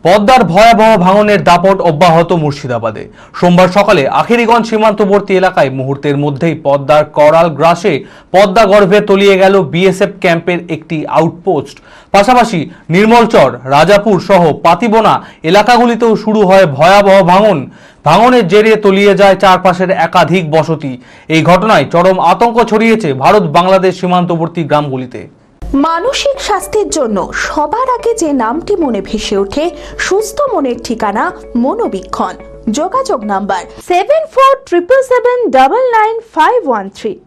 পদ্মার ভয়াবহ ভাঙনের দাপট অব্যাহত মুর্শিদাবাদে। সোমবার সকালে আখেরিগঞ্জ সীমান্তবর্তী এলাকায় মুহূর্তের মধ্যেই পদ্মার করাল গ্রাসে পদ্মা গর্ভে তলিয়ে গেল বিএসএফ ক্যাম্পের একটি আউটপোস্ট। পাশাপাশি নির্মলচর, রাজাপুর সহ পাতিবোনা এলাকাগুলিতেও শুরু হয় ভয়াবহ ভাঙনের জেরে তলিয়ে যায় চারপাশের একাধিক বসতি। এই ঘটনায় চরম আতঙ্ক ছড়িয়েছে ভারত বাংলাদেশ সীমান্তবর্তী গ্রামগুলিতে। মানসিক স্বাস্থ্যের জন্য সবার আগে যে নামটি মনে ভেসে ওঠে, সুস্থ মনের ঠিকানা মনোবীক্ষণ। যোগাযোগ নাম্বার 7477799513।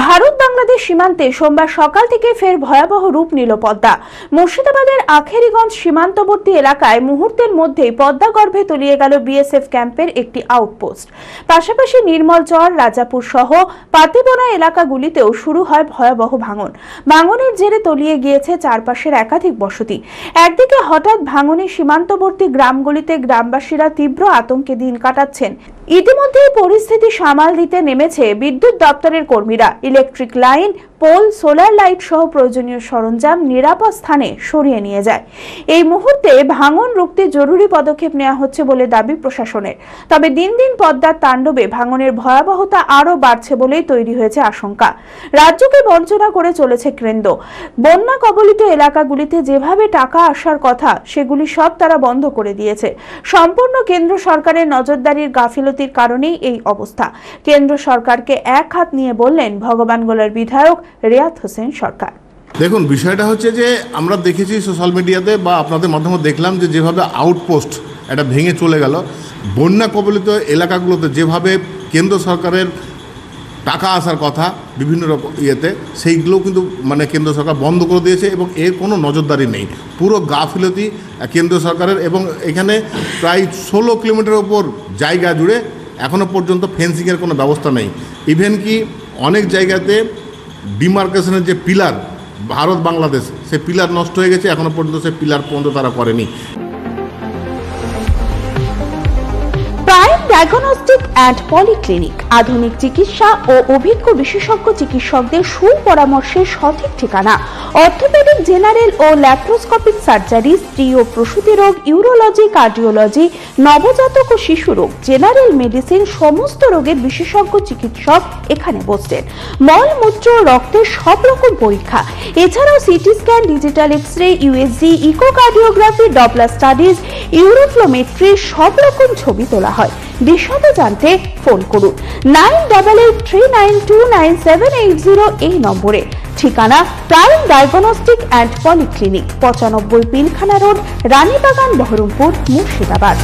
ভারত বাংলাদেশ সীমান্তে সোমবার সকাল থেকে ফের ভয়াবহ রূপ নিল পদ্মা। মুর্শিদাবাদের আখেরিগঞ্জ সীমান্তবর্তী এলাকায় মুহূর্তের মধ্যেই পদ্মা গর্ভে তলিয়ে গেল বিএসএফ ক্যাম্পের একটি আউটপোস্ট। পাশাপাশি নির্মলচর, রাজাপুর সহ পাতিবোনা এলাকাগুলিতেও শুরু হয় ভয়াবহ ভাঙনের জেরে তলিয়ে গিয়েছে চারপাশের একাধিক বসতি। একদিকে হঠাৎ ভাঙনে সীমান্তবর্তী গ্রামগুলিতে গ্রামবাসীরা তীব্র আতঙ্কে দিন কাটাচ্ছেন। ইতিমধ্যে পরিস্থিতি সামাল দিতে নেমেছে বিদ্যুৎ দপ্তরের কর্মীরা। Electric line, pole, solar light সহ প্রয়োজনীয় সরঞ্জাম নিরাপদ স্থানে সরিয়ে নিয়ে যায়। এই মুহূর্তে ভাঙন রুখতে জরুরি পদক্ষেপ নেওয়া হচ্ছে বলে দাবি প্রশাসনের। তবে দিন দিন পদ্মার তাণ্ডবে ভাঙনের ভয়াবহতা আরও বাড়ছে বলেই তৈরি হয়েছে আশঙ্কা। রাজ্যকে বঞ্চনা করে চলেছে কেন্দ্র। বন্যা কবলিত এলাকাগুলিতে যেভাবে টাকা আসার কথা, সেগুলি সব তারা বন্ধ করে দিয়েছে। সম্পূর্ণ কেন্দ্র সরকারের নজরদারির গাফিলতির কারণেই এই অবস্থা। কেন্দ্র সরকারকে এক হাত নিয়ে বললেন ভগবানগোলার বিধায়ক রিয়াদ হোসেন সরকার। দেখুন, বিষয়টা হচ্ছে যে আমরা দেখেছি সোশ্যাল মিডিয়াতে বা আপনাদের মাধ্যমে দেখলাম যে যেভাবে আউটপোস্ট এটা ভেঙে চলে গেল, বন্যা কবলিত এলাকাগুলোতে যেভাবে কেন্দ্র সরকারের টাকা আসার কথা বিভিন্ন রকম সেইগুলো কিন্তু কেন্দ্র সরকার বন্ধ করে দিয়েছে এবং এর কোনো নজরদারি নেই। পুরো গাফিলতি কেন্দ্র সরকারের। এবং এখানে প্রায় 16 কিলোমিটার উপর জায়গা জুড়ে এখনও পর্যন্ত ফেন্সিংয়ের কোনো ব্যবস্থা নেই। ইভেন কি অনেক জায়গাতে ডিমার্কেশনের যে পিলার ভারত বাংলাদেশ, সে পিলার নষ্ট হয়ে গেছে, এখনও পর্যন্ত সে পিলার পর্যন্ত তারা করেনি। ডায়াগনস্টিক অ্যান্ড পলিক্লিনিক, আধুনিক চিকিৎসা ও অভিজ্ঞ বিশেষজ্ঞ চিকিৎসকদের সুপরামর্শের সঠিক ঠিকানা। অর্থোপেডিক, জেনারেল ও ল্যাপ্রোস্কোপিক সার্জারি, স্ত্রী ও প্রসূতি রোগ, ইউরোলজি, কার্ডিওলজি, নবজাতক ও শিশু রোগ, জেনারেল মেডিসিন, সমস্ত রোগের বিশেষজ্ঞ চিকিৎসক এখানে বসছেন। মল, মূত্র, রক্তের সব রকম পরীক্ষা, এছাড়াও CT scan, digital x-ray, USG, echocardiography, Doppler studies, uroflowmetry সব রকম ছবি তোলা হয়। বিশদে জানতে ফোন করুন 9883929780 এই নম্বরে। ঠিকানা prime diagnostic and polyclinic, 95 Pilkhana road, Ranibagan, Baharampur, Murshidabad.